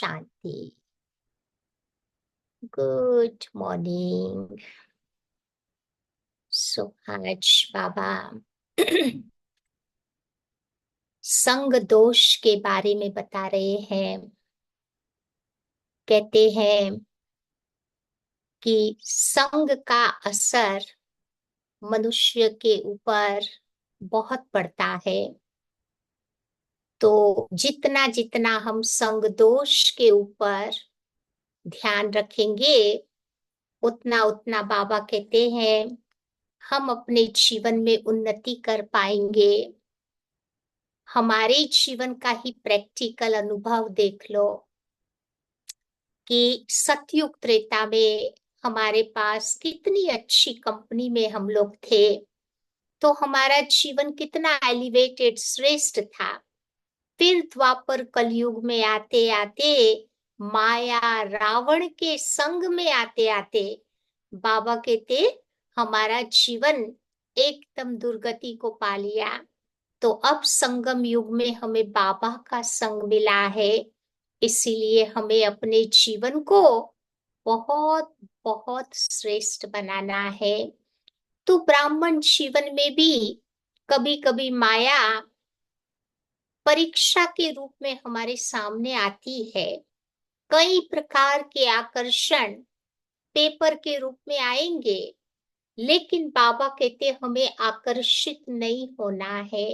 शांति। Good morning. सो आज बाबा संग दोष के बारे में बता रहे हैं। कहते हैं कि संग का असर मनुष्य के ऊपर बहुत पड़ता है। तो जितना जितना हम संग दोष के ऊपर ध्यान रखेंगे, उतना उतना बाबा कहते हैं हम अपने जीवन में उन्नति कर पाएंगे। हमारे जीवन का ही प्रैक्टिकल अनुभव देख लो कि सतयुग त्रेता में हमारे पास कितनी अच्छी कंपनी में हम लोग थे, तो हमारा जीवन कितना एलिवेटेड श्रेष्ठ था। फिर द्वापर कलयुग में आते आते, माया रावण के संग में आते आते बाबा कहते हमारा जीवन एकदम दुर्गति को पा लिया। तो अब संगम युग में हमें बाबा का संग मिला है, इसीलिए हमें अपने जीवन को बहुत बहुत श्रेष्ठ बनाना है। तो ब्राह्मण जीवन में भी कभी कभी माया परीक्षा के रूप में हमारे सामने आती है। कई प्रकार के आकर्षण पेपर के रूप में आएंगे, लेकिन बाबा कहते हमें आकर्षित नहीं होना है।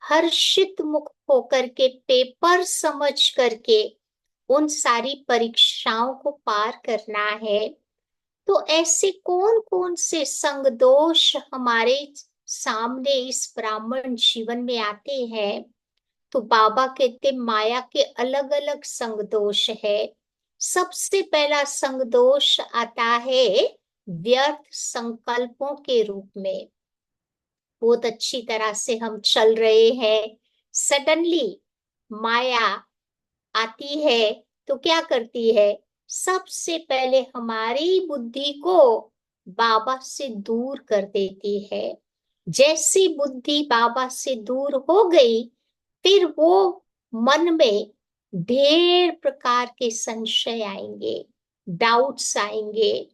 हर्षित मुख होकर के पेपर समझ करके उन सारी परीक्षाओं को पार करना है। तो ऐसे कौन कौन से संग दोष हमारे सामने इस ब्राह्मण जीवन में आते हैं? तो बाबा कहते माया के अलग अलग संग दोष है। सबसे पहला संग दोष आता है व्यर्थ संकल्पों के रूप में। बहुत अच्छी तरह से हम चल रहे हैं, सडनली माया आती है तो क्या करती है? सबसे पहले हमारी बुद्धि को बाबा से दूर कर देती है। जैसी बुद्धि बाबा से दूर हो गई, फिर वो मन में ढेर प्रकार के संशय आएंगे, डाउट्स आएंगे,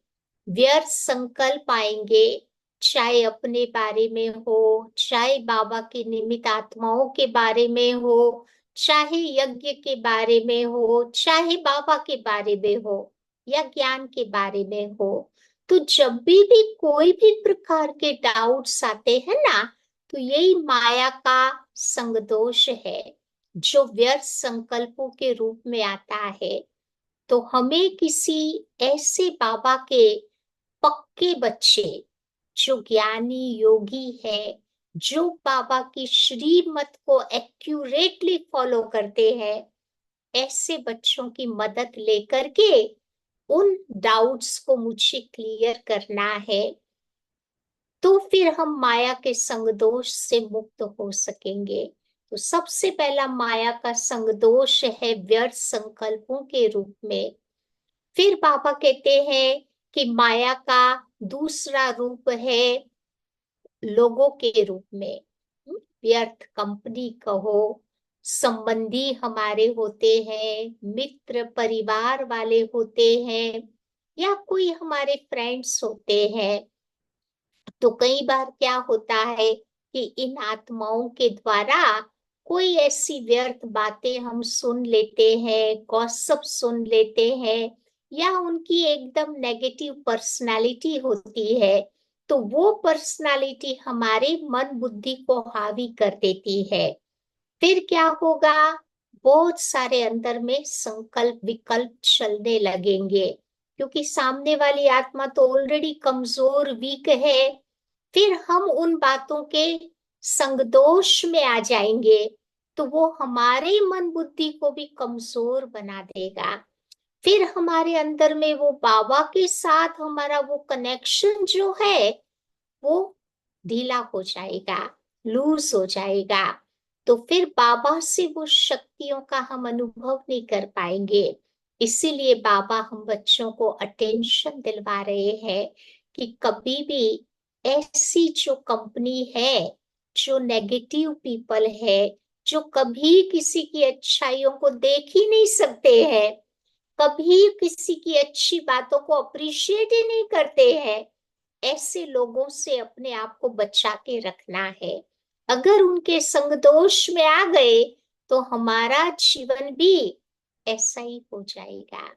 व्यर्थ संकल्प आएंगे, चाहे अपने बारे में हो, चाहे बाबा के निमित्त आत्माओं के बारे में हो, चाहे यज्ञ के बारे में हो, चाहे बाबा के बारे में हो या ज्ञान के बारे में हो। तो जब भी कोई भी प्रकार के डाउट्स आते हैं ना, तो यही माया का संग दोष है जो व्यर्थ संकल्पों के रूप में आता है। तो हमें किसी ऐसे बाबा के पक्के बच्चे जो ज्ञानी योगी है, जो बाबा की श्रीमत को एक्यूरेटली फॉलो करते हैं, ऐसे बच्चों की मदद लेकर के उन डाउट्स को मुझे क्लियर करना है। तो फिर हम माया के संग दोष से मुक्त हो सकेंगे। तो सबसे पहला माया का संग दोष है व्यर्थ संकल्पों के रूप में। फिर बाबा कहते हैं कि माया का दूसरा रूप है लोगों के रूप में। व्यर्थ कंपनी कहो, संबंधी हमारे होते हैं, मित्र परिवार वाले होते हैं, या कोई हमारे फ्रेंड्स होते हैं। तो कई बार क्या होता है कि इन आत्माओं के द्वारा कोई ऐसी व्यर्थ बातें हम सुन लेते हैं, गॉसिप सुन लेते हैं, या उनकी एकदम नेगेटिव पर्सनालिटी होती है। तो वो पर्सनालिटी हमारे मन बुद्धि को हावी कर देती है। फिर क्या होगा? बहुत सारे अंदर में संकल्प विकल्प चलने लगेंगे, क्योंकि सामने वाली आत्मा तो ऑलरेडी कमजोर वीक है। फिर हम उन बातों के संगदोष में आ जाएंगे, तो वो हमारे मन बुद्धि को भी कमजोर बना देगा। फिर हमारे अंदर में वो बाबा के साथ हमारा वो कनेक्शन जो है वो ढीला हो जाएगा, लूज हो जाएगा। तो फिर बाबा से वो शक्तियों का हम अनुभव नहीं कर पाएंगे। इसीलिए बाबा हम बच्चों को अटेंशन दिलवा रहे हैं कि कभी भी ऐसी जो कंपनी है, जो नेगेटिव पीपल है, जो कभी किसी की अच्छाइयों को देख ही नहीं सकते हैं, कभी किसी की अच्छी बातों को अप्रिशिएट ही नहीं करते हैं, ऐसे लोगों से अपने आप को बचा के रखना है। अगर उनके संग दोष में आ गए तो हमारा जीवन भी ऐसा ही हो जाएगा।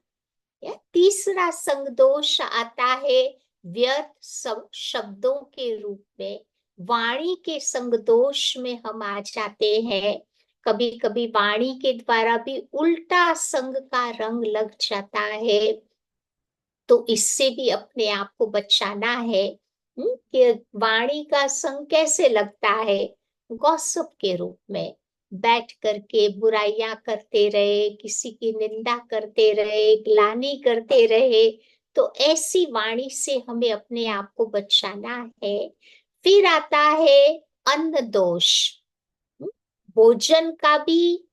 या तीसरा संग दोष आता है व्यर्थ सब शब्दों के रूप में। वाणी के संग दोष में हम आ जाते हैं। कभी कभी वाणी के द्वारा भी उल्टा संग का रंग लग जाता है, तो इससे भी अपने आप को बचाना है। कि वाणी का संग कैसे लगता है? गॉसिप के रूप में बैठ करके बुराइयां करते रहे, किसी की निंदा करते रहे, ग्लानि करते रहे, तो ऐसी वाणी से हमें अपने आप को बचाना है। फिर आता है अन्न दोष। भोजन का भी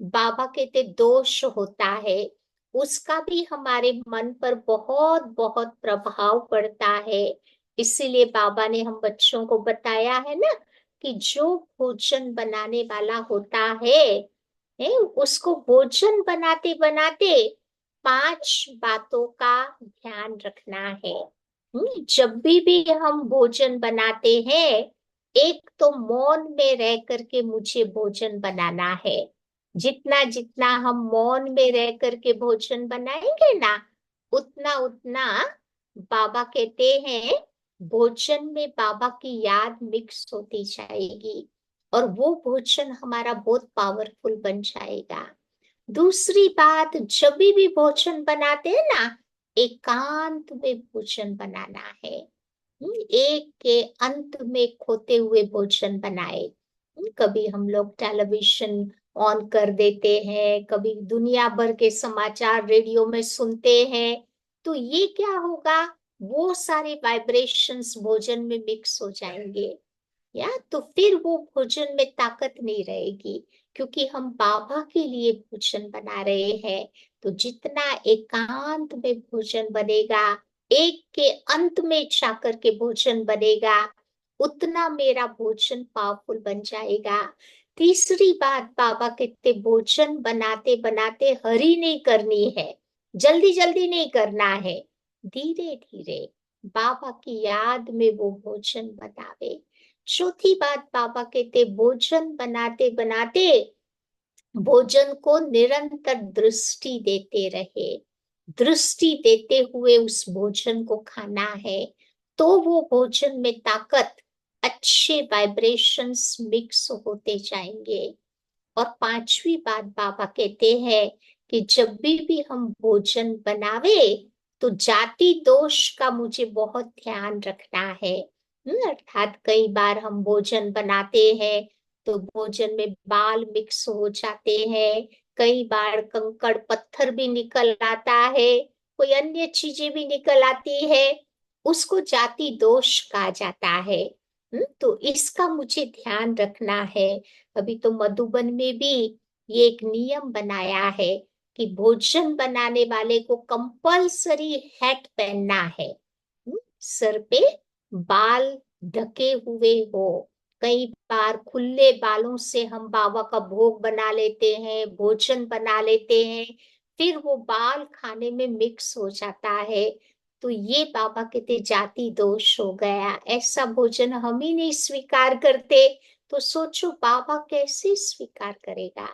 बाबा कहते दोष होता है, उसका भी हमारे मन पर बहुत बहुत प्रभाव पड़ता है। इसीलिए बाबा ने हम बच्चों को बताया है ना कि जो भोजन बनाने वाला होता है उसको भोजन बनाते बनाते 5 बातों का ध्यान रखना है। जब भी हम भोजन बनाते हैं, एक तो मौन में रह करके मुझे भोजन बनाना है। जितना जितना हम मौन में रह करके भोजन बनाएंगे ना, उतना उतना बाबा कहते हैं भोजन में बाबा की याद मिक्स होती जाएगी और वो भोजन हमारा बहुत पावरफुल बन जाएगा। दूसरी बात, जब भी भोजन बनाते हैं ना, एकांत में भोजन बनाना है। एक के अंत में खोते हुए भोजन बनाए। कभी हम लोग टेलीविजन ऑन कर देते हैं, कभी दुनिया भर के समाचार रेडियो में सुनते हैं, तो ये क्या होगा, वो सारे वाइब्रेशंस भोजन में मिक्स हो जाएंगे। या तो फिर वो भोजन में ताकत नहीं रहेगी, क्योंकि हम बाबा के लिए भोजन बना रहे हैं। तो जितना एकांत में भोजन बनेगा, एक के अंत में जाकर के भोजन बनेगा, उतना मेरा भोजन पावरफुल बन जाएगा। तीसरी बात, बाबा कहते भोजन बनाते बनाते हरी नहीं करनी है, जल्दी जल्दी नहीं करना है, धीरे धीरे बाबा की याद में वो भोजन बनावे। चौथी बात, बाबा कहते भोजन बनाते बनाते भोजन को निरंतर दृष्टि देते रहे। दृष्टि देते हुए उस भोजन को खाना है, तो वो भोजन में ताकत, अच्छे वाइब्रेशंस मिक्स होते जाएंगे। और पांचवी बात, बाबा कहते हैं कि जब भी हम भोजन बनावे तो जाति दोष का मुझे बहुत ध्यान रखना है। अर्थात कई बार हम भोजन बनाते हैं तो भोजन में बाल मिक्स हो जाते हैं, कई बार कंकड़ पत्थर भी निकल आता है, कोई अन्य चीजें भी निकल आती है, उसको जाति दोष कहा जाता है। तो इसका मुझे ध्यान रखना है। अभी तो मधुबन में भी ये एक नियम बनाया है कि भोजन बनाने वाले को कंपल्सरी हैट पहनना है। सर पे बाल ढके हुए हो। कई बार खुले बालों से हम बाबा का भोग बना लेते हैं, भोजन बना लेते हैं, फिर वो बाल खाने में मिक्स हो जाता है, तो ये बाबा कहते जाति दोष हो गया, ऐसा भोजन हम ही नहीं स्वीकार करते, तो सोचो बाबा कैसे स्वीकार करेगा?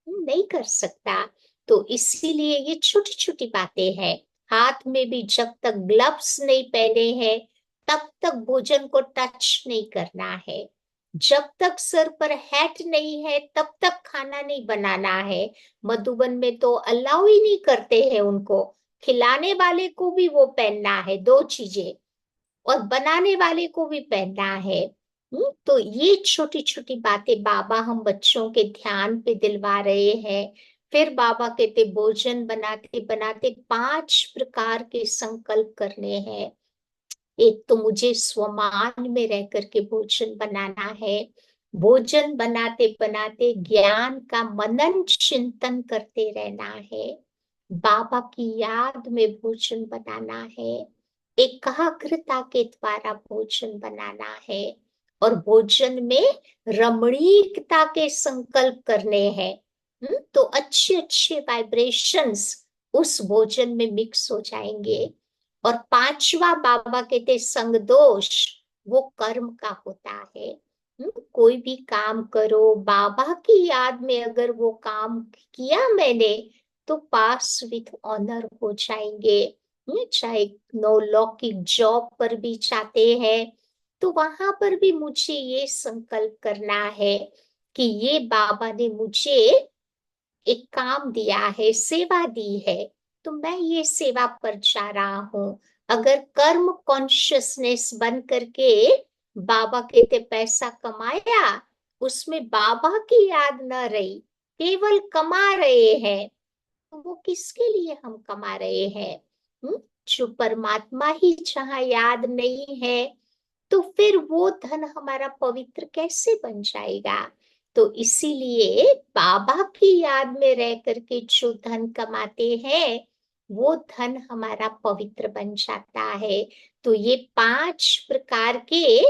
नहीं कर सकता। तो इसीलिए ये छोटी छोटी बातें हैं। हाथ में भी जब तक ग्लव्स नहीं पहने हैं, तब तक भोजन को टच नहीं करना है। जब तक सर पर हैट नहीं है, तब तक खाना नहीं बनाना है। मधुबन में तो अलाउ ही नहीं करते हैं उनको। खिलाने वाले को भी वो पहनना है, 2 चीजें, और बनाने वाले को भी पहनना है। तो ये छोटी छोटी बातें बाबा हम बच्चों के ध्यान पे दिलवा रहे हैं। फिर बाबा कहते भोजन बनाते बनाते 5 प्रकार के संकल्प करने हैं। एक तो मुझे स्वमान में रह करके भोजन बनाना है। भोजन बनाते बनाते ज्ञान का मनन चिंतन करते रहना है। बाबा की याद में भोजन बनाना है। एकाग्रता के द्वारा भोजन बनाना है। और भोजन में रमणीकता के संकल्प करने हैं। तो अच्छे अच्छे वाइब्रेशंस उस भोजन में मिक्स हो जाएंगे। और पांचवा बाबा कहते संग दोष, वो कर्म का होता है। कोई भी काम करो बाबा की याद में, अगर वो काम किया मैंने तो पास विथ ऑनर हो जाएंगे। चाहे नौलौकिक जॉब पर भी चाहते हैं तो वहां पर भी मुझे ये संकल्प करना है कि ये बाबा ने मुझे एक काम दिया है, सेवा दी है, तो मैं ये सेवा पर जा रहा हूँ। अगर कर्म कॉन्शियसनेस बन करके बाबा कहते पैसा कमाया, उसमें बाबा की याद न रही, केवल कमा रहे हैं, तो वो किसके लिए हम कमा रहे हैं? जो परमात्मा ही जहाँ याद नहीं है तो फिर वो धन हमारा पवित्र कैसे बन जाएगा? तो इसीलिए बाबा की याद में रह करके जो धन कमाते हैं वो धन हमारा पवित्र बन जाता है। तो ये 5 प्रकार के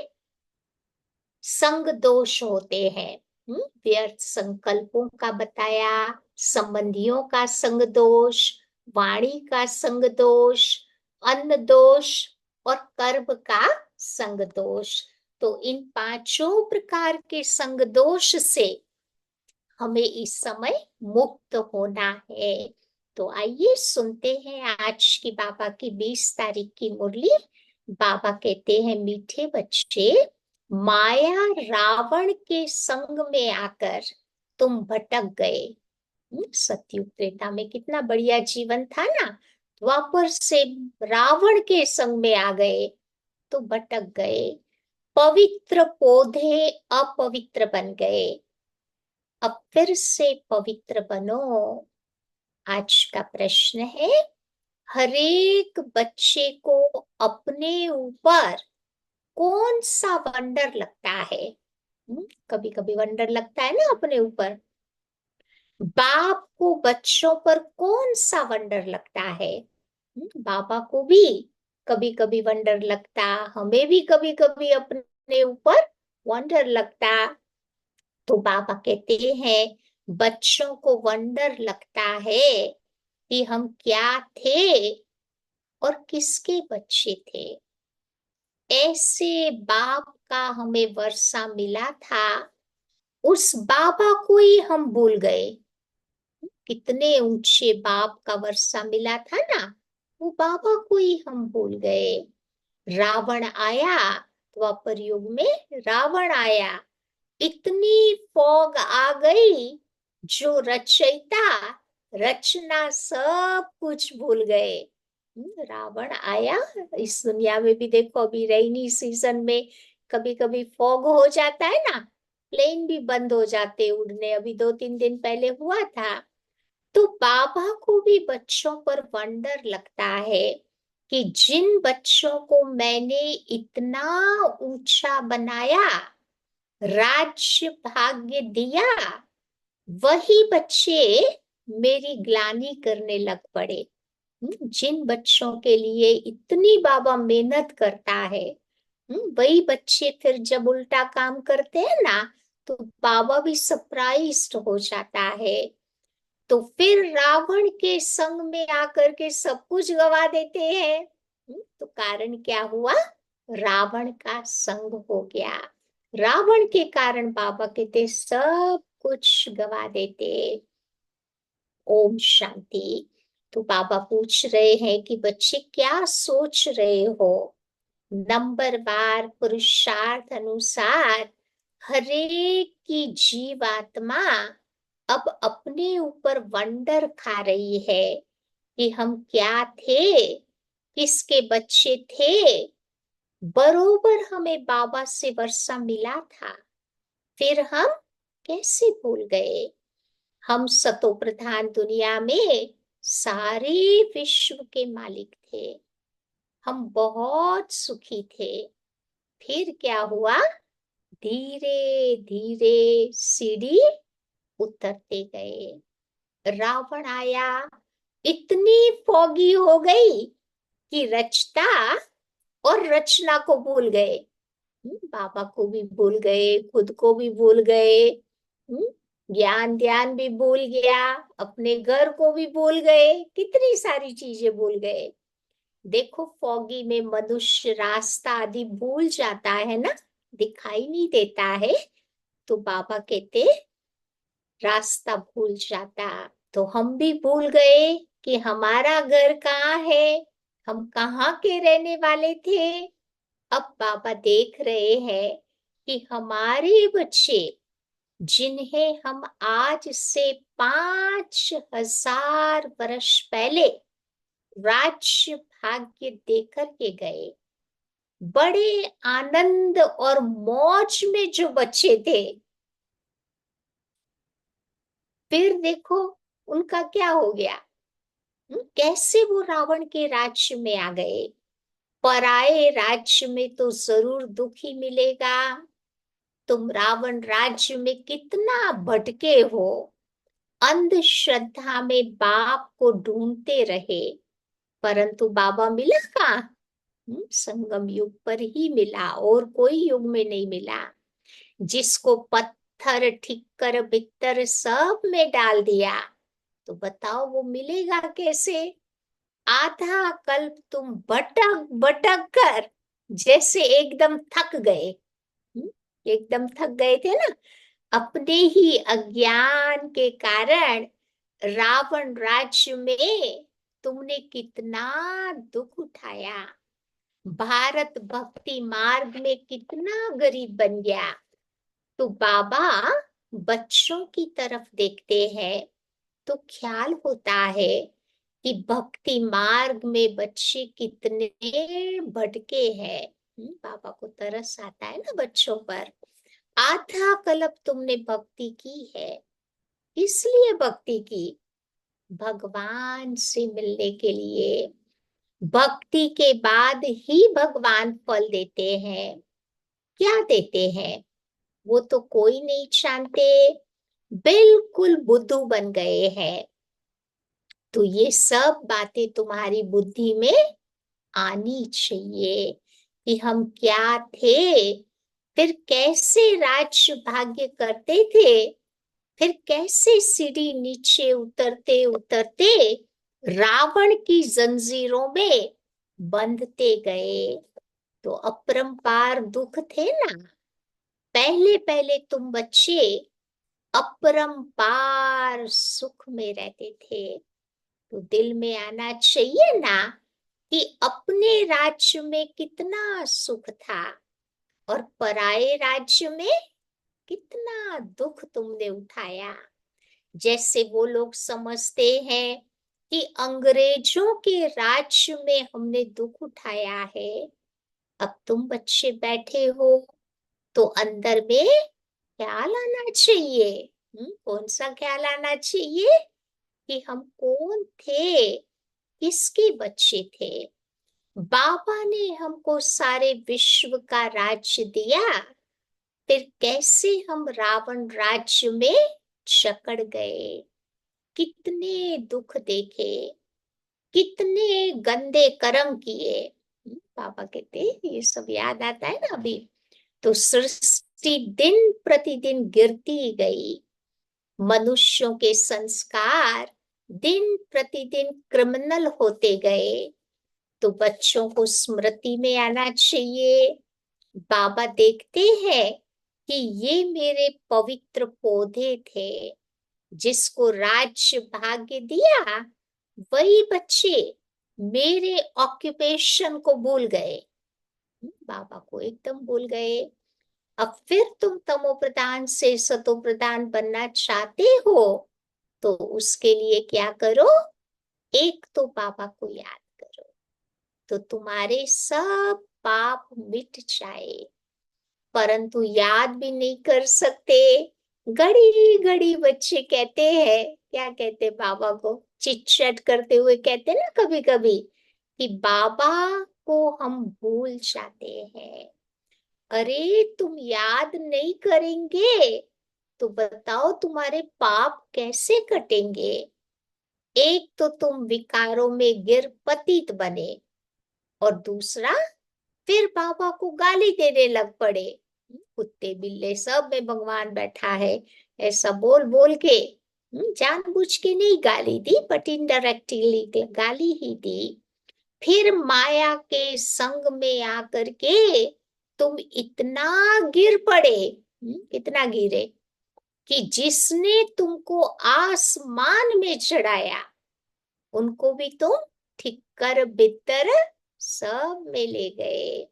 संग दोष होते हैं। व्यर्थ संकल्पों का बताया, संबंधियों का संग दोष, वाणी का संग दोष, अन्न दोष और कर्म का संग दोष। तो इन पांचों प्रकार के संग दोष से हमें इस समय मुक्त होना है। तो आइए सुनते हैं आज की बाबा की 20 तारीख की मुरली। बाबा कहते हैं, मीठे बच्चे, माया रावण के संग में आकर तुम भटक गए। सतयुग त्रेता में कितना बढ़िया जीवन था ना, द्वापर से रावण के संग में आ गए तो भटक गए। पवित्र पौधे अपवित्र बन गए, अब फिर से पवित्र बनो। आज का प्रश्न है, हरेक बच्चे को अपने ऊपर कौन सा वंडर लगता है? कभी कभी वंडर लगता है ना अपने ऊपर। बाप को बच्चों पर कौन सा वंडर लगता है? बाबा को भी कभी कभी वंडर लगता, हमें भी कभी कभी अपने ऊपर वंडर लगता। तो बाबा कहते हैं, बच्चों को वंडर लगता है कि हम क्या थे और किसके बच्चे थे। ऐसे बाप का हमें वर्षा मिला था, उस बाबा को ही हम भूल गए। कितने ऊंचे बाप का वर्षा मिला था ना, वो बाबा को ही हम भूल गए। रावण आया, द्वापर युग में रावण आया, इतनी फॉग आ गई, जो रचयिता रचना सब कुछ भूल गए। रावण आया। इस दुनिया में भी देखो, अभी रेनी सीजन में कभी कभी फॉग हो जाता है ना, प्लेन भी बंद हो जाते उड़ने, अभी 2-3 दिन पहले हुआ था। तो बाबा को भी बच्चों पर वंडर लगता है कि जिन बच्चों को मैंने इतना ऊंचा बनाया, राज्य भाग्य दिया, वही बच्चे मेरी ग्लानि करने लग पड़े। जिन बच्चों के लिए इतनी बाबा मेहनत करता है, वही बच्चे फिर जब उल्टा काम करते हैं ना, तो बाबा भी सरप्राइज्ड हो जाता है। तो फिर रावण के संग में आकर के सब कुछ गवा देते हैं। तो कारण क्या हुआ? रावण का संग हो गया। रावण के कारण बाबा कहते सब कुछ गवा देते। ओम शांति। तो बाबा पूछ रहे हैं कि बच्चे क्या सोच रहे हो? नंबर बार पुरुषार्थ अनुसार हरेक की जीवात्मा अब अपने ऊपर वंडर खा रही है कि हम क्या थे, किसके बच्चे थे। बरोबर हमें बाबा से वर्षा मिला था, फिर हम कैसे भूल गए? हम सतो प्रधान दुनिया में सारे विश्व के मालिक थे, हम बहुत सुखी थे। फिर क्या हुआ? धीरे धीरे सीढ़ी उतरते गए। रावण आया, इतनी फौगी हो गई कि रचता और रचना को भूल गए। बाबा को भी भूल गए, खुद को भी भूल गए, ज्ञान ध्यान भी भूल गया, अपने घर को भी भूल गए, कितनी सारी चीजें भूल गए। देखो फॉगी में मनुष्य रास्ता आदि भूल जाता है ना, दिखाई नहीं देता है, तो बाबा कहते रास्ता भूल जाता। तो हम भी भूल गए कि हमारा घर कहाँ है, हम कहाँ के रहने वाले थे। अब बाबा देख रहे हैं कि हमारे बच्चे, जिन्हें हम आज से 5,000 वर्ष पहले राज्य भाग्य देकर के गए, बड़े आनंद और मौज में जो बच्चे थे, फिर देखो उनका क्या हो गया। कैसे वो रावण के राज्य में आ गए। पराए राज्य में तो जरूर दुख ही मिलेगा। तुम रावण राज्य में कितना भटके हो, अंधश्रद्धा में बाप को ढूंढते रहे, परंतु बाबा मिला कहाँ। संगम युग पर ही मिला, और कोई युग में नहीं मिला। जिसको पत्थर ठिक्कर बित्तर सब में डाल दिया, तो बताओ वो मिलेगा कैसे। आधा कल्प तुम भटक भटक कर जैसे एकदम थक गए, एकदम थक गए थे ना, अपने ही अज्ञान के कारण रावण राज्य में तुमने कितना दुख उठाया। भारत भक्ति मार्ग में कितना गरीब बन गया। तो बाबा बच्चों की तरफ देखते हैं, तो ख्याल होता है कि भक्ति मार्ग में बच्चे कितने भटके हैं। बाबा को तरस आता है ना बच्चों पर। आधा कल्प तुमने भक्ति की है, इसलिए भक्ति की, भगवान से मिलने के लिए। भक्ति के बाद ही भगवान फल देते हैं। क्या देते हैं वो तो कोई नहीं जानते, बिल्कुल बुद्धू बन गए हैं। तो ये सब बातें तुम्हारी बुद्धि में आनी चाहिए कि हम क्या थे, फिर कैसे राज्य भाग्य करते थे, फिर कैसे सीढ़ी नीचे उतरते उतरते रावण की जंजीरों में बंधते गए। तो अपरंपार दुख थे ना। पहले पहले तुम बच्चे अपरंपार सुख में रहते थे। तो दिल में आना चाहिए ना कि अपने राज्य में कितना सुख था, और पराये राज्य में कितना दुख तुमने उठाया। जैसे वो लोग समझते हैं कि अंग्रेजों के राज्य में हमने दुख उठाया है। अब तुम बच्चे बैठे हो, तो अंदर में ख्याल आना चाहिए। कौन सा ख्याल आना चाहिए कि हम कौन थे, किसके बच्चे थे। बाबा ने हमको सारे विश्व का राज्य दिया, फिर कैसे हम रावण राज्य में जकड़ गए, कितने दुख देखे, कितने गंदे कर्म किए। बाबा कहते ये सब याद आता है ना अभी। तो सृष्टि दिन प्रतिदिन गिरती गई, मनुष्यों के संस्कार दिन प्रतिदिन क्रिमिनल होते गए। तो बच्चों को स्मृति में आना चाहिए। बाबा देखते हैं कि ये मेरे पवित्र पौधे थे, जिसको राज्य भाग्य दिया, वही बच्चे मेरे ऑक्यूपेशन को भूल गए, बाबा को एकदम भूल गए। अब फिर तुम तमो प्रधान से सतो प्रधान बनना चाहते हो, तो उसके लिए क्या करो, एक तो बाबा को याद करो, तो तुम्हारे सब पाप मिट जाए। परंतु याद भी नहीं कर सकते। घड़ी घड़ी बच्चे कहते हैं, क्या कहते बाबा को चिट चैट करते हुए कहते ना कभी कभी, कि बाबा को हम भूल जाते हैं। अरे तुम याद नहीं करेंगे तो बताओ तुम्हारे पाप कैसे कटेंगे। एक तो तुम विकारों में गिर पतित बने, और दूसरा फिर बाबा को गाली देने लग पड़े। कुत्ते बिल्ले सब में भगवान बैठा है, ऐसा बोल बोल के जानबूझ के नहीं गाली दी, बट इनडायरेक्टली गाली ही दी। फिर माया के संग में आकर के तुम इतना गिर पड़े, कितना गिरे कि जिसने तुमको आसमान में चढ़ाया उनको भी तुम ठिक्कर बित्तर सब में ले गए।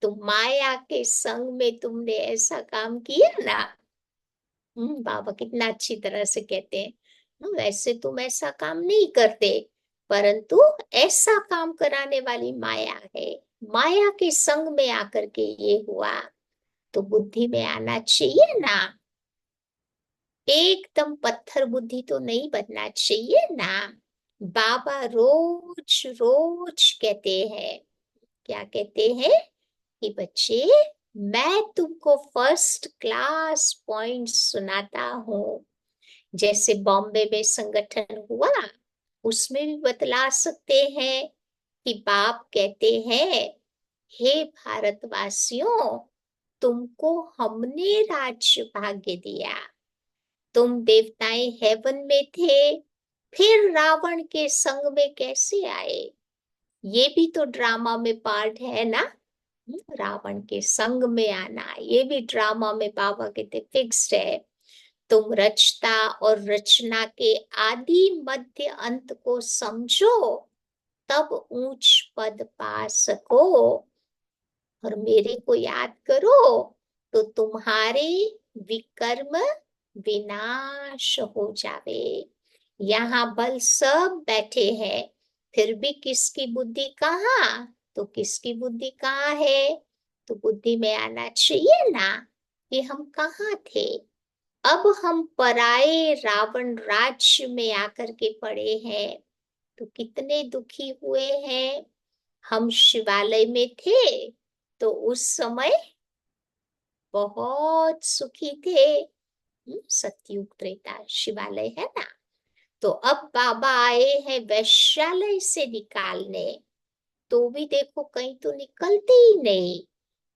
तो माया के संग में तुमने ऐसा काम किया ना। बाबा कितना अच्छी तरह से कहते हैं, वैसे तुम ऐसा काम नहीं करते, परंतु ऐसा काम कराने वाली माया है। माया के संग में आकर के ये हुआ, तो बुद्धि में आना चाहिए ना। एकदम पत्थर बुद्धि तो नहीं बनना चाहिए ना। बाबा रोज रोज कहते हैं, क्या कहते हैं कि बच्चे मैं तुमको फर्स्ट क्लास पॉइंट सुनाता हूँ। जैसे बॉम्बे में संगठन हुआ, उसमें भी बतला सकते हैं कि बाप कहते हैं, हे भारतवासियों, तुमको हमने राज्य भाग्य दिया। तुम देवताएं हेवन में थे, फिर रावण के संग में कैसे आए? ये भी तो ड्रामा में पार्ट है ना। रावण के संग में आना ये भी ड्रामा में बाबा कहते फिक्स्ड है। तुम रचता और रचना के आदि मध्य अंत को समझो, तब ऊंच पद पा सको। और मेरे को याद करो तो तुम्हारे विकर्म विनाश हो जावे। यहाँ बल सब बैठे हैं, फिर भी किसकी बुद्धि कहाँ, तो किसकी बुद्धि कहाँ है? तो बुद्धि में आना चाहिए ना कि हम कहाँ थे। अब हम पराए रावण राज्य में आकर के पड़े हैं, तो कितने दुखी हुए हैं। हम शिवालय में थे तो उस समय बहुत सुखी थे। सतयुग त्रेता शिवालय है ना। तो अब बाबा आए हैं वैश्यालय से निकालने, तो भी देखो कहीं तो निकलते ही नहीं।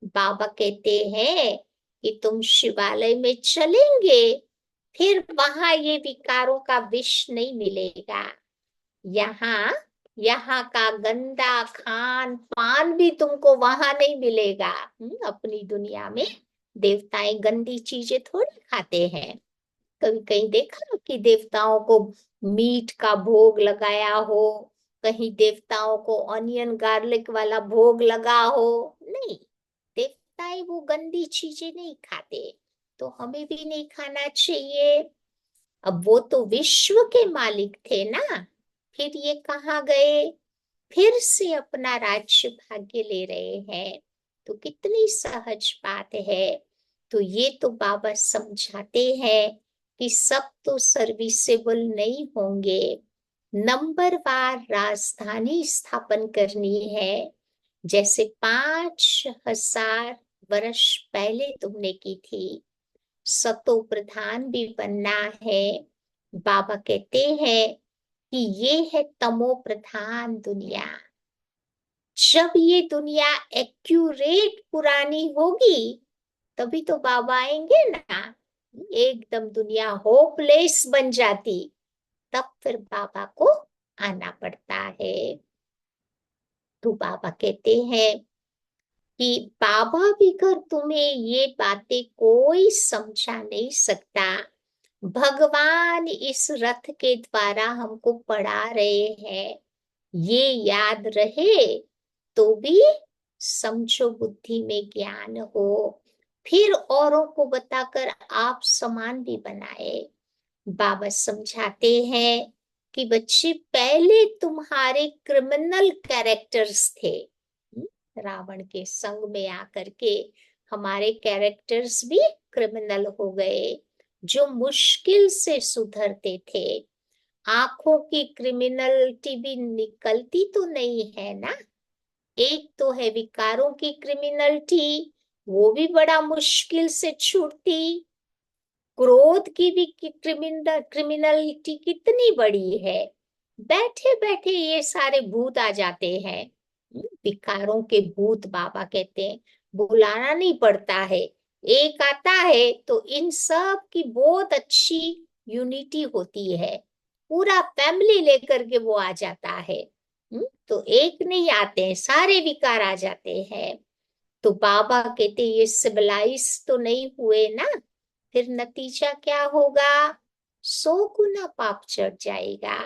बाबा कहते हैं कि तुम शिवालय में चलेंगे, फिर वहां ये विकारों का विष नहीं मिलेगा। यहाँ यहाँ का गंदा खान पान भी तुमको वहां नहीं मिलेगा। अपनी दुनिया में देवताएं गंदी चीजें थोड़ी खाते हैं। कभी कहीं देखा कि देवताओं को मीट का भोग लगाया हो, कहीं देवताओं को ऑनियन गार्लिक वाला भोग लगा हो? नहीं, देवताएं वो गंदी चीजें नहीं खाते, तो हमें भी नहीं खाना चाहिए। अब वो तो विश्व के मालिक थे ना, फिर ये कहाँ गए? फिर से अपना राज्य भाग्य ले रहे हैं, तो कितनी सहज बात है। तो ये तो बाबा समझाते हैं कि सब तो सर्विसेबल नहीं होंगे। नंबरवार राजधानी स्थापन करनी है, जैसे 5000 वर्ष पहले तुमने की थी। सतो प्रधान भी बनना है। बाबा कहते हैं कि ये है तमो प्रधान दुनिया। जब ये दुनिया एक्यूरेट पुरानी होगी तभी तो बाबा आएंगे ना। एकदम दुनिया होपलेस बन जाती, तब फिर बाबा को आना पड़ता है। तो बाबा कहते हैं कि बाबा भी कर तुम्हें ये बातें कोई समझा नहीं सकता। भगवान इस रथ के द्वारा हमको पढ़ा रहे हैं, ये याद रहे तो भी समझो बुद्धि में ज्ञान हो, फिर औरों को बताकर आप समान भी बनाए। बाबा समझाते हैं कि बच्चे पहले तुम्हारे क्रिमिनल कैरेक्टर्स थे। रावण के संग में आकर के हमारे कैरेक्टर्स भी क्रिमिनल हो गए, जो मुश्किल से सुधरते थे। आंखों की क्रिमिनलिटी भी निकलती तो नहीं है ना। एक तो है विकारों की क्रिमिनलिटी, वो भी बड़ा मुश्किल से छूटती। क्रोध की भी क्रिमिनलिटी कितनी बड़ी है, बैठे बैठे ये सारे भूत आ जाते हैं। विकारों के भूत बाबा कहते हैं, बुलाना नहीं पड़ता है, एक आता है तो इन सब की बहुत अच्छी यूनिटी होती है, पूरा फैमिली लेकर के वो आ जाता है। तो एक नहीं आते हैं, सारे विकार आ जाते हैं। तो बाबा कहते ये सिविलाइज तो नहीं हुए ना, फिर नतीजा क्या होगा? 100 गुना पाप चढ़ जाएगा,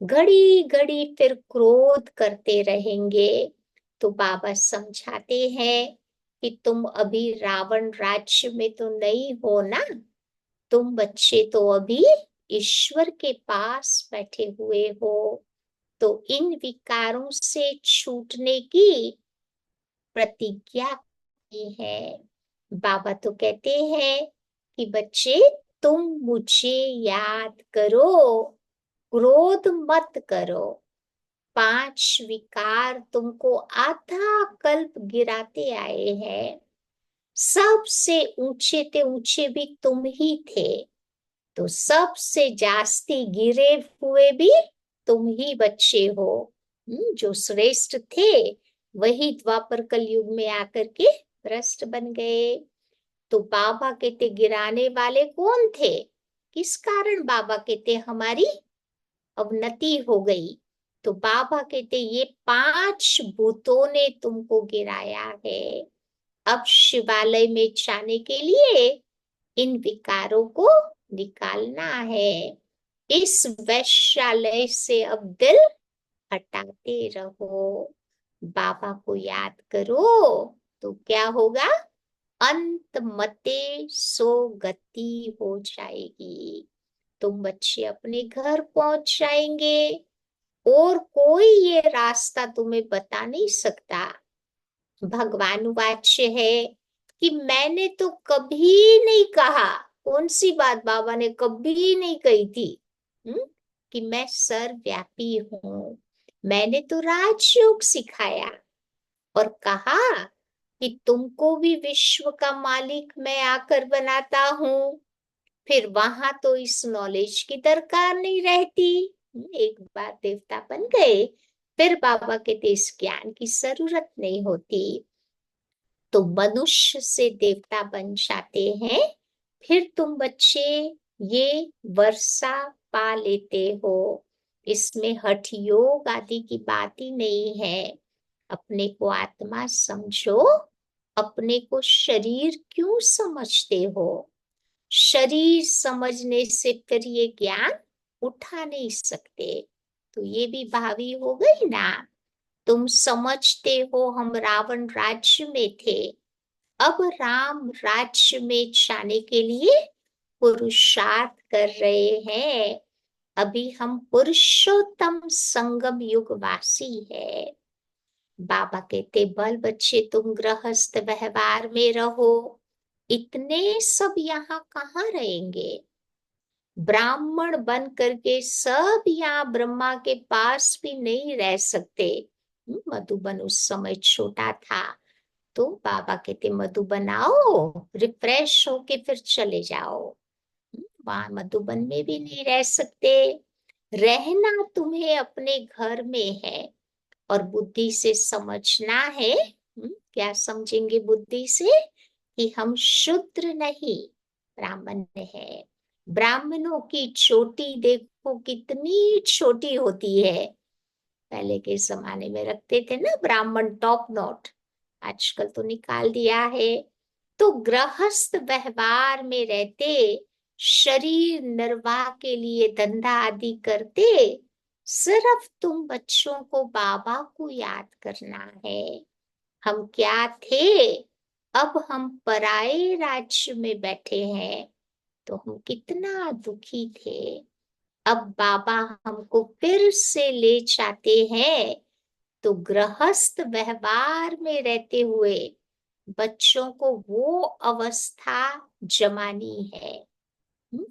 घड़ी घड़ी फिर क्रोध करते रहेंगे। तो बाबा समझाते हैं कि तुम अभी रावण राज्य में तो नहीं हो ना, तुम बच्चे तो अभी ईश्वर के पास बैठे हुए हो। तो इन विकारों से छूटने की प्रतिज्ञा की है। बाबा तो कहते हैं कि बच्चे तुम मुझे याद करो, क्रोध मत करो। 5 विकार तुमको आधा कल्प गिराते आए हैं, सबसे ऊंचे ते ऊंचे भी तुम ही थे, तो सबसे जास्ती गिरे हुए भी तुम ही बच्चे हो। जो श्रेष्ठ थे वही द्वापर कलयुग में आकर के भ्रष्ट बन गए। तो बाबा कहते गिराने वाले कौन थे? किस कारण बाबा कहते हमारी अवनति हो गई? तो बाबा कहते ये 5 भूतों ने तुमको गिराया है। अब शिवालय में जाने के लिए इन विकारों को निकालना है। इस वैश्यालय से अब दिल हटाते रहो, बाबा को याद करो, तो क्या होगा? अंत मते सो गति हो जाएगी। तुम बच्चे अपने घर पहुंच जाएंगे और कोई ये रास्ता तुम्हें बता नहीं सकता। भगवान वाच्य है कि मैंने तो कभी नहीं कहा, कौन सी बात बाबा ने कभी नहीं कही थी, कि मैं सर्वव्यापी हूँ। मैंने तो राजयोग सिखाया और कहा कि तुमको भी विश्व का मालिक मैं आकर बनाता हूँ। फिर वहां तो इस नॉलेज की दरकार नहीं रहती। एक बार देवता बन गए फिर बाबा कहते इस ज्ञान की जरूरत नहीं होती। तो मनुष्य से देवता बन जाते हैं, फिर तुम बच्चे ये वर्षा पा लेते हो। इसमें हठ योग आदि की बात ही नहीं है। अपने को आत्मा समझो, अपने को शरीर क्यों समझते हो? शरीर समझने से फिर ये ज्ञान उठा नहीं सकते। तो ये भी भावी हो गई ना। तुम समझते हो हम रावण राज्य में थे, अब राम राज्य में जाने के लिए पुरुषार्थ कर रहे हैं। अभी हम पुरुषोत्तम संगम युग वासी है। बाबा कहते बल बच्चे तुम गृहस्थ व्यवहार में रहो, इतने सब यहाँ कहाँ रहेंगे? ब्राह्मण बन करके सब यहाँ ब्रह्मा के पास भी नहीं रह सकते। मधुबन उस समय छोटा था, तो बाबा कहते मधुबन आओ, रिफ्रेश होके फिर चले जाओ। वहां मधुबन में भी नहीं रह सकते। रहना तुम्हें अपने घर में है और बुद्धि से समझना है। क्या समझेंगे बुद्धि से? कि हम शूद्र नहीं ब्राह्मण है। ब्राह्मणों की चोटी देखो कितनी छोटी होती है। पहले के जमाने में रखते थे ना ब्राह्मण टॉप नॉट, आजकल तो निकाल दिया है। तो गृहस्थ व्यवहार में रहते, शरीर निर्वाह के लिए धंधा आदि करते, सिर्फ तुम बच्चों को बाबा को याद करना है। हम क्या थे, अब हम पराये राज्य में बैठे हैं, तो हम कितना दुखी थे। अब बाबा हमको फिर से ले जाते हैं, तो गृहस्थ व्यवहार में रहते हुए बच्चों को वो अवस्था जमानी है।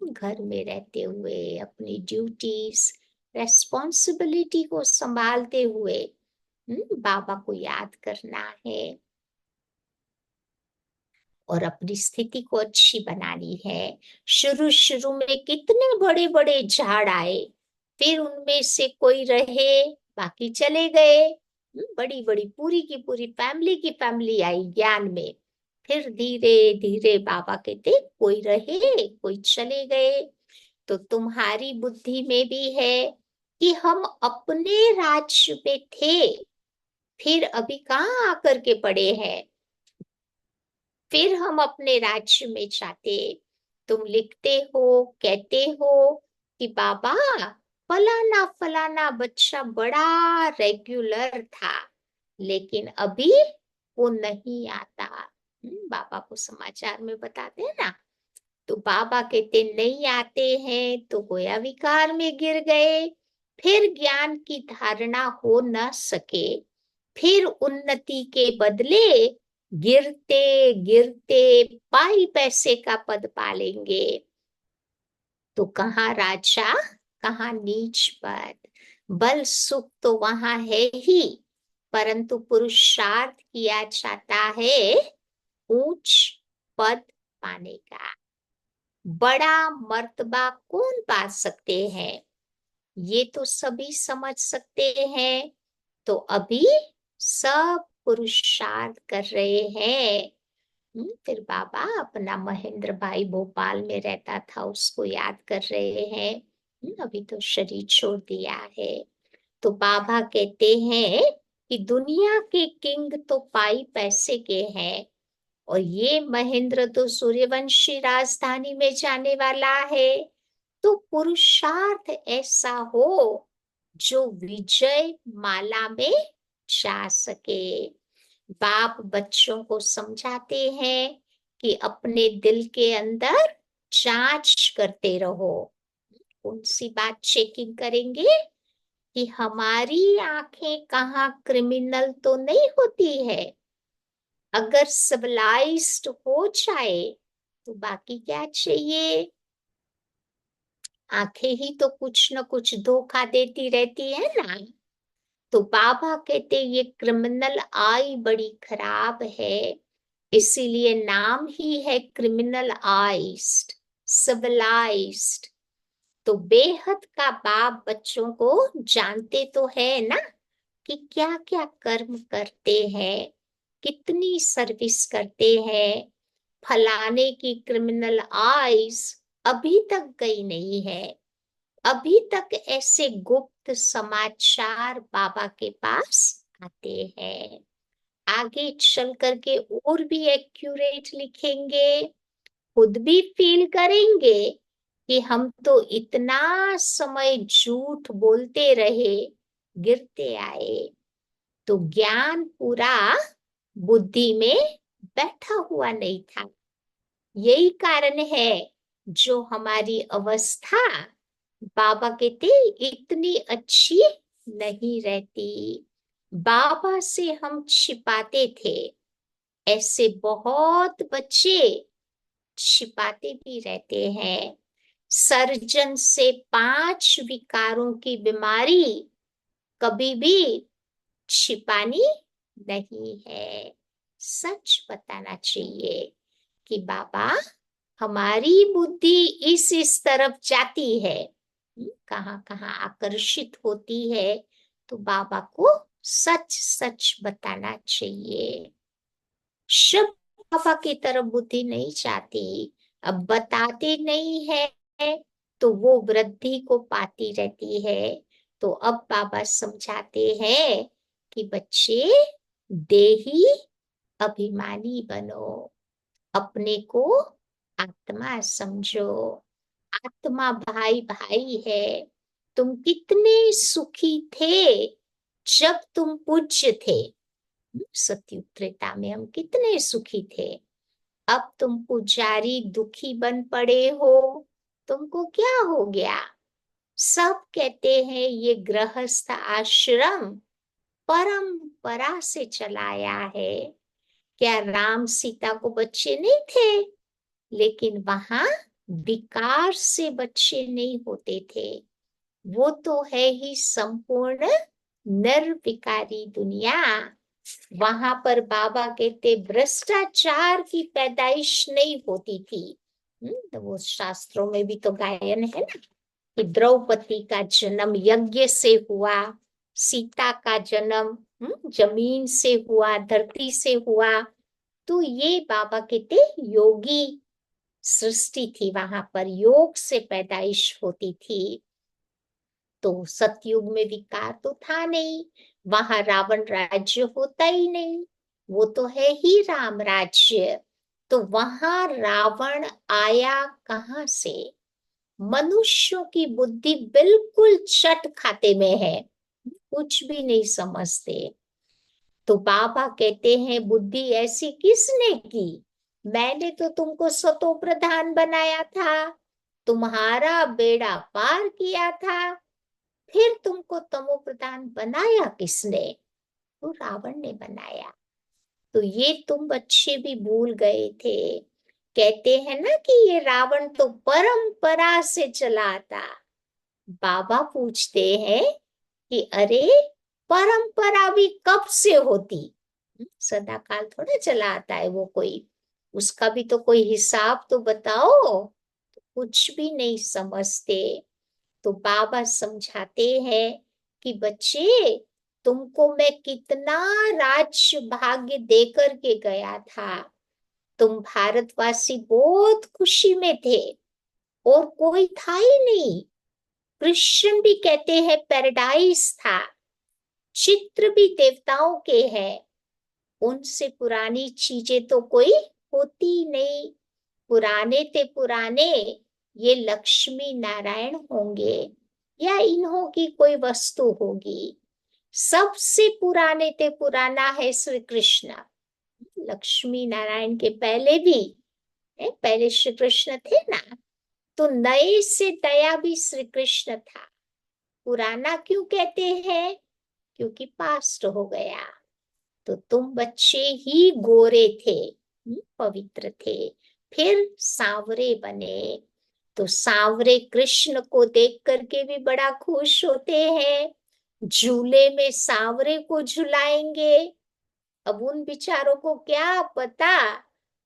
घर में रहते हुए अपनी ड्यूटीज रेस्पॉन्सिबिलिटी को संभालते हुए बाबा को याद करना है और अपनी स्थिति को अच्छी बनानी है। शुरू शुरू में कितने बड़े बड़े झाड़ आए, फिर उनमें से कोई रहे बाकी चले गए। बड़ी बड़ी पूरी की पूरी फैमिली की फैमिली आई ज्ञान में। फिर धीरे धीरे बाबा कहते कोई रहे कोई चले गए। तो तुम्हारी बुद्धि में भी है कि हम अपने राज्य में थे, फिर अभी कहाँ आकर के पड़े हैं, फिर हम अपने राज्य में जाते। तुम लिखते हो कहते हो कि बाबा फलाना फलाना बच्चा बड़ा रेगुलर था, लेकिन अभी वो नहीं आता। बाबा को समाचार में बताते हैं ना। तो बाबा कहते नहीं आते हैं तो गोया विकार में गिर गए, फिर ज्ञान की धारणा हो न सके, फिर उन्नति के बदले गिरते गिरते पाई पैसे का पद पालेंगे। तो कहाँ राजा कहाँ नीच पद, बल सुख तो वहां है ही, परंतु पुरुषार्थ किया जाता है ऊंच पद पाने का। बड़ा मर्तबा कौन पा सकते हैं, ये तो सभी समझ सकते हैं। तो अभी सब पुरुषार्थ कर रहे हैं। फिर बाबा अपना महेंद्र भाई भोपाल में रहता था उसको याद कर रहे हैं। अभी तो शरीर छोड़ दिया है। तो बाबा कहते हैं कि दुनिया के किंग तो पाई पैसे के हैं, और ये महेंद्र तो सूर्यवंशी राजधानी में जाने वाला है। तो पुरुषार्थ ऐसा हो जो विजय माला में जा सके। बाप बच्चों को समझाते हैं कि अपने दिल के अंदर जांच करते रहो। कौन सी बात चेकिंग करेंगे कि हमारी आंखें कहाँ क्रिमिनल तो नहीं होती है। अगर सिविलाइज्ड हो जाए तो बाकी क्या चाहिए। आंखें ही तो कुछ न कुछ धोखा देती रहती है ना। तो बाबा कहते ये क्रिमिनल आई बड़ी खराब है, इसीलिए नाम ही है क्रिमिनल आइज्ड सिविलाइज्ड। तो बेहद का बाप बच्चों को जानते तो है ना कि क्या क्या कर्म करते हैं, कितनी सर्विस करते हैं। फलाने की क्रिमिनल आइज अभी तक गई नहीं है। अभी तक ऐसे गुप्त समाचार बाबा के पास आते हैं। आगे चल करके और भी एक्यूरेट लिखेंगे, खुद भी फील करेंगे कि हम तो इतना समय झूठ बोलते रहे, गिरते आए। तो ज्ञान पूरा बुद्धि में बैठा हुआ नहीं था। यही कारण है जो हमारी अवस्था बाबा कहते इतनी अच्छी नहीं रहती। बाबा से हम छिपाते थे, ऐसे बहुत बच्चे छिपाते भी रहते हैं। सर्जन से 5 विकारों की बीमारी कभी भी छिपानी नहीं है। सच बताना चाहिए कि बाबा हमारी बुद्धि इस तरफ जाती है, कहाँ कहाँ आकर्षित होती है, तो बाबा को सच सच बताना चाहिए। शब्द बाबा की तरफ बुद्धि नहीं जाती, अब बताते नहीं है तो वो वृद्धि को पाती रहती है। तो अब बाबा समझाते हैं कि बच्चे देही अभिमानी बनो, अपने को आत्मा समझो। आत्मा भाई भाई है। तुम कितने सुखी थे जब तुम पूज्य थे। सत्युग त्रेता में हम कितने सुखी थे। अब तुम पुजारी दुखी बन पड़े हो, तुमको क्या हो गया। सब कहते हैं ये गृहस्थ आश्रम परंपरा से चलाया है। क्या राम सीता को बच्चे नहीं थे, लेकिन वहां विकार से बच्चे नहीं होते थे। वो तो है ही संपूर्ण निर्विकारी दुनिया। वहां पर बाबा कहते भ्रष्टाचार की पैदाइश नहीं होती थी। तो वो शास्त्रों में भी तो गायन है ना कि द्रौपदी का जन्म यज्ञ से हुआ, सीता का जन्म जमीन से हुआ, धरती से हुआ। तो ये बाबा कहते योगी सृष्टि थी, वहां पर योग से पैदाइश होती थी। तो सतयुग में विकार तो था नहीं, वहां रावण राज्य होता ही नहीं, वो तो है ही राम राज्य। तो वहां रावण आया कहाँ से? मनुष्यों की बुद्धि बिल्कुल चट खाते में है, कुछ भी नहीं समझते। तो बाबा कहते हैं बुद्धि ऐसी किसने की? मैंने तो तुमको सतो प्रधान बनाया था, तुम्हारा बेड़ा पार किया था, फिर तुमको तमो प्रधान बनाया किसने? तो रावण ने बनाया। तो ये तुम बच्चे भी भूल गए थे। कहते हैं ना कि ये रावण तो परंपरा से चला आता। बाबा पूछते हैं कि अरे परंपरा भी कब से होती? सदा काल थोड़ा चला आता है वो कोई, उसका भी तो कोई हिसाब तो बताओ। कुछ भी नहीं समझते। तो बाबा समझाते हैं कि बच्चे, तुमको मैं कितना राज्य भाग्य देकर के गया था, तुम भारतवासी बहुत खुशी में थे, और कोई था ही नहीं। कृष्ण भी कहते हैं पैराडाइस था, चित्र भी देवताओं के हैं, उनसे पुरानी चीजें तो कोई होती नहीं। पुराने ते पुराने ये लक्ष्मी नारायण होंगे, या इन्हों की कोई वस्तु होगी। सबसे पुराने ते पुराना है श्री कृष्ण। लक्ष्मी नारायण के पहले भी पहले श्री कृष्ण थे ना। तो नए से नया भी श्री कृष्ण था। पुराना क्यों कहते हैं? क्योंकि पास्ट हो गया। तो तुम बच्चे ही गोरे थे, पवित्र थे, फिर सांवरे बने। तो सांवरे कृष्ण को देख करके भी बड़ा खुश होते हैं, झूले में सांवरे को झुलाएंगे। अब उन बिचारों को क्या पता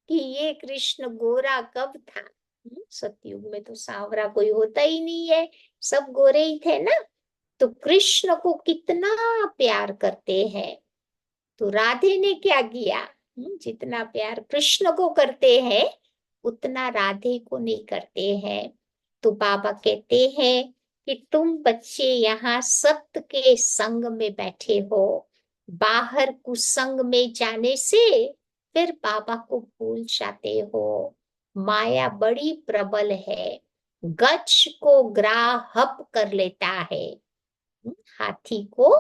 कि ये कृष्ण गोरा कब था। सतयुग में तो सांवरा कोई होता ही नहीं है, सब गोरे ही थे ना। तो कृष्ण को कितना प्यार करते हैं। तो राधे ने क्या किया? जितना प्यार कृष्ण को करते हैं उतना राधे को नहीं करते हैं। तो बाबा कहते हैं कि तुम बच्चे यहाँ सत्य के संग में बैठे हो, बाहर कुसंग में जाने से फिर बाबा को भूल जाते हो। माया बड़ी प्रबल है, गच्छ को ग्राहप कर लेता है। हाथी को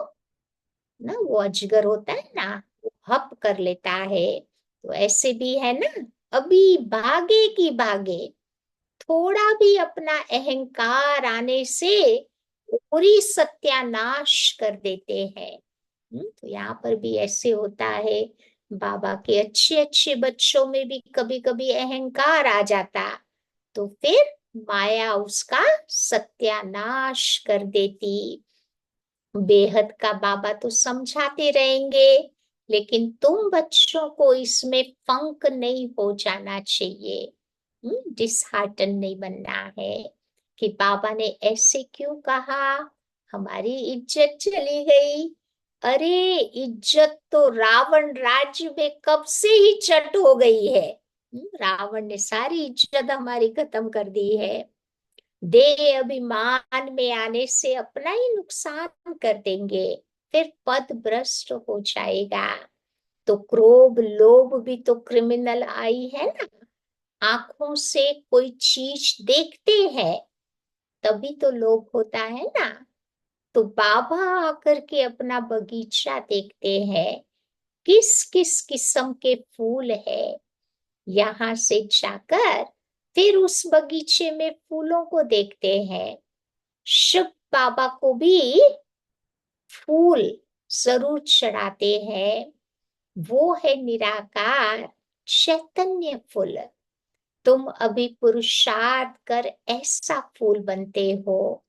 ना, वो अजगर होता है ना, वो हप कर लेता है। तो ऐसे भी है ना, अभी भागे की भागे, थोड़ा भी अपना अहंकार आने से पूरी सत्यानाश कर देते हैं। तो यहाँ पर भी ऐसे होता है। बाबा के अच्छे अच्छे बच्चों में भी कभी कभी अहंकार आ जाता, तो फिर माया उसका सत्यानाश कर देती। बेहद का बाबा तो समझाते रहेंगे, लेकिन तुम बच्चों को इसमें फंक नहीं हो जाना चाहिए, डिसहार्टन नहीं बनना है कि बाबा ने ऐसे क्यों कहा, हमारी इज्जत चली गई। अरे इज्जत तो रावण राज्य में कब से ही चट हो गई है। रावण ने सारी इज्जत हमारी खत्म कर दी है। देह अभिमान में आने से अपना ही नुकसान कर देंगे, फिर पद भ्रष्ट हो जाएगा। तो क्रोध लोभ भी तो क्रिमिनल आई है ना। आंखों से कोई चीज देखते हैं तभी तो लोभ होता है ना। तो बाबा आकर के अपना बगीचा देखते हैं, किस किस किस्म के फूल है। यहाँ से जाकर फिर उस बगीचे में फूलों को देखते हैं। शिव बाबा को भी फूल जरूर चढ़ाते हैं, वो है निराकार चैतन्य फूल। तुम अभी पुरुषार्थ कर ऐसा फूल बनते हो।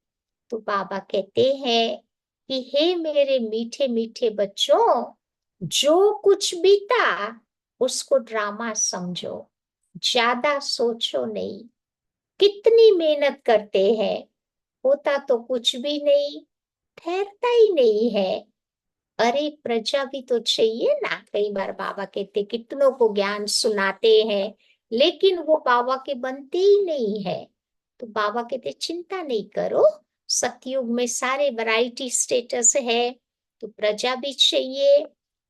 तो बाबा कहते हैं कि हे मेरे मीठे मीठे बच्चों, जो कुछ बीता उसको ड्रामा समझो, ज्यादा सोचो नहीं। कितनी मेहनत करते हैं, होता तो कुछ भी नहीं, ठहरता ही नहीं है। अरे प्रजा भी तो चाहिए ना। कई बार बाबा कहते कितनों को ज्ञान सुनाते हैं, लेकिन वो बाबा के बनते ही नहीं है। तो बाबा कहते चिंता नहीं करो, सतयुग में सारे वैरायटी स्टेटस है, तो प्रजा भी चाहिए।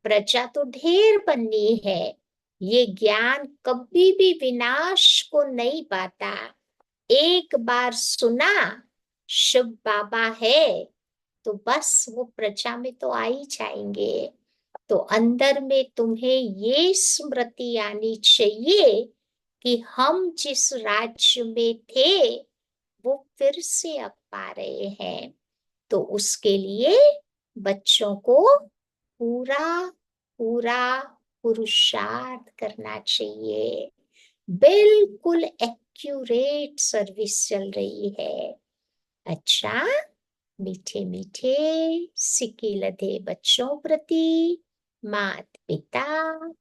प्रजा तो ढेर बननी है। ये ज्ञान कभी भी विनाश को नहीं पाता। एक बार सुना शुभ बाबा है, तो बस वो प्रजा में तो आ ही जाएंगे। तो अंदर में तुम्हें ये स्मृति आनी चाहिए कि हम जिस राज्य में थे वो फिर से अब पा रहे हैं। तो उसके लिए बच्चों को पूरा पूरा पुरुषार्थ करना चाहिए। बिल्कुल एक्यूरेट सर्विस चल रही है। अच्छा, मीठे मीठे सिक्के लदे बच्चों प्रति मात पिता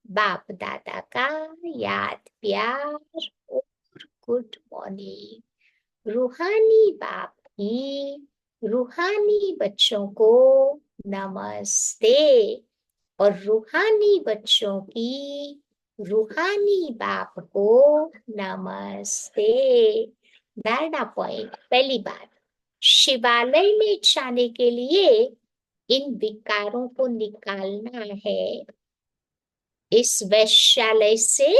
बाप दादा का याद प्यार और गुड मॉर्निंग। रूहानी बाप की रूहानी बच्चों को नमस्ते, और रूहानी बच्चों की रूहानी बाप को नमस्ते। धारणा पॉइंट, पहली बात, शिवालय में जाने के लिए इन विकारों को निकालना है। इस वैश्यालय से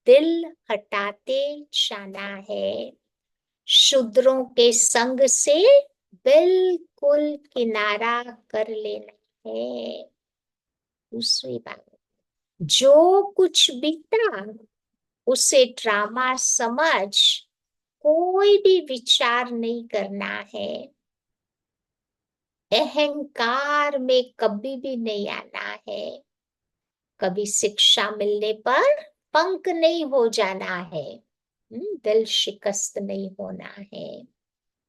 दिल हटाते जाना है। शूद्रों के संग से बिल्कुल किनारा कर लेना है। दूसरी बात, जो कुछ बीता उसे ड्रामा समझ कोई भी विचार नहीं करना है। अहंकार में कभी भी नहीं आना है। कभी शिक्षा मिलने पर पंक नहीं हो जाना है। दिल शिकस्त नहीं होना है।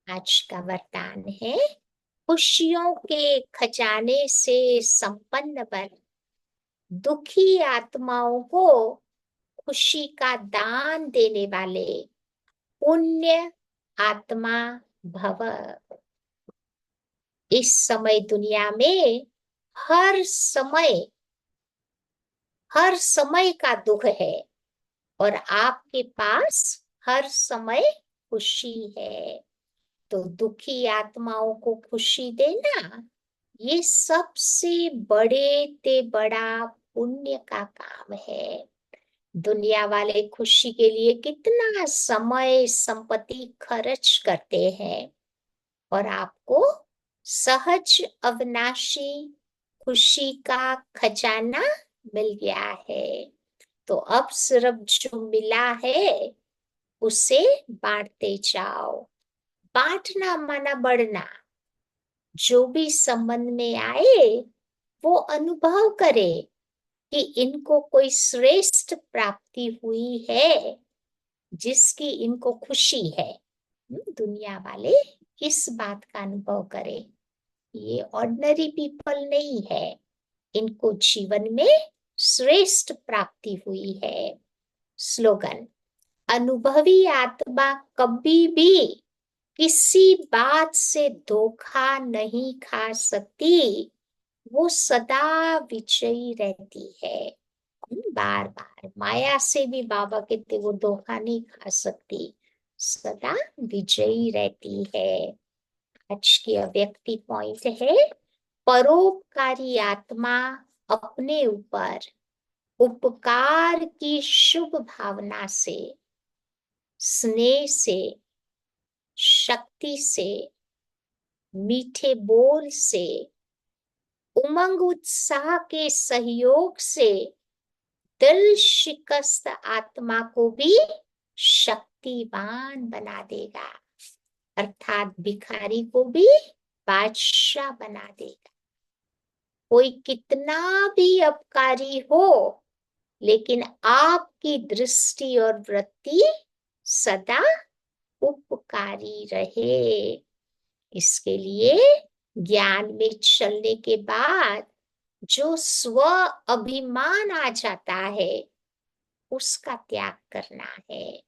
आज का वरदान है, खुशियों के खजाने से संपन्न बन, दुखी आत्माओं को खुशी का दान देने वाले पुण्य आत्मा भव। इस समय दुनिया में हर समय हर समय का दुख है, और आपके पास हर समय खुशी है। तो दुखी आत्माओं को खुशी देना ये सबसे बड़े ते बड़ा पुण्य का काम है। दुनिया वाले खुशी के लिए कितना समय संपत्ति खर्च करते हैं, और आपको सहज अविनाशी खुशी का खजाना मिल गया है। तो अब सिर्फ जो मिला है उसे बांटते जाओ। बांटना माना बढ़ना। जो भी संबंध में आए वो अनुभव करे कि इनको कोई श्रेष्ठ प्राप्ति हुई है जिसकी इनको खुशी है। दुनिया वाले इस बात का अनुभव करें, ये ऑर्डिनरी पीपल नहीं है, इनको जीवन में श्रेष्ठ प्राप्ति हुई है। स्लोगन, अनुभवी आत्मा कभी भी किसी बात से धोखा नहीं खा सकती, वो सदा विजयी रहती है। बार बार माया से भी बाबा कहते वो धोखा नहीं खा सकती, सदा विजयी रहती है। आज की अव्यक्ति पॉइंट है, परोपकारी आत्मा अपने ऊपर उपकार की शुभ भावना से, स्नेह से, शक्ति से, मीठे बोल से, उमंग उत्साह के सहयोग से दिल शिकस्त आत्मा को भी शक्तिवान बना देगा, अर्थात भिखारी को भी बादशाह बना देगा। कोई कितना भी अपकारी हो, लेकिन आपकी दृष्टि और वृत्ति सदा उपकारी रहे। इसके लिए ज्ञान में चलने के बाद जो स्व अभिमान आ जाता है उसका त्याग करना है।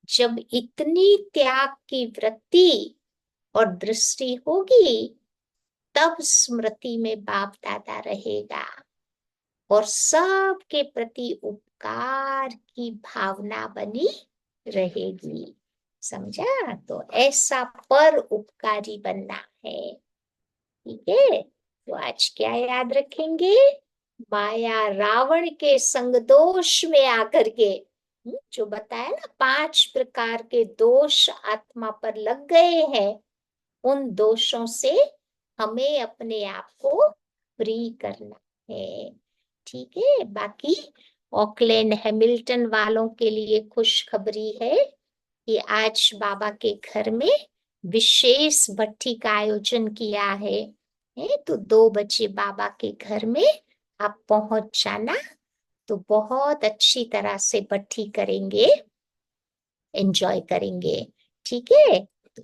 जब इतनी त्याग की वृत्ति और दृष्टि होगी तब स्मृति में बाप दादा रहेगा और सबके प्रति उपकार की भावना बनी रहेगी। समझा? तो ऐसा पर उपकारी बनना है। ठीक है, तो आज क्या याद रखेंगे? माया रावण के संग दोष में आकर के जो बताया ना, 5 प्रकार के दोष आत्मा पर लग गए हैं, उन दोषों से हमें अपने आप को फ्री करना है। ठीक है, बाकी ऑकलैंड हैमिल्टन वालों के लिए खुशखबरी है कि आज बाबा के घर में विशेष भट्ठी का आयोजन किया है, तो 2 बजे बाबा के घर में आप पहुंच जाना, तो बहुत अच्छी तरह से भट्ठी करेंगे, एंजॉय करेंगे। ठीक है, तो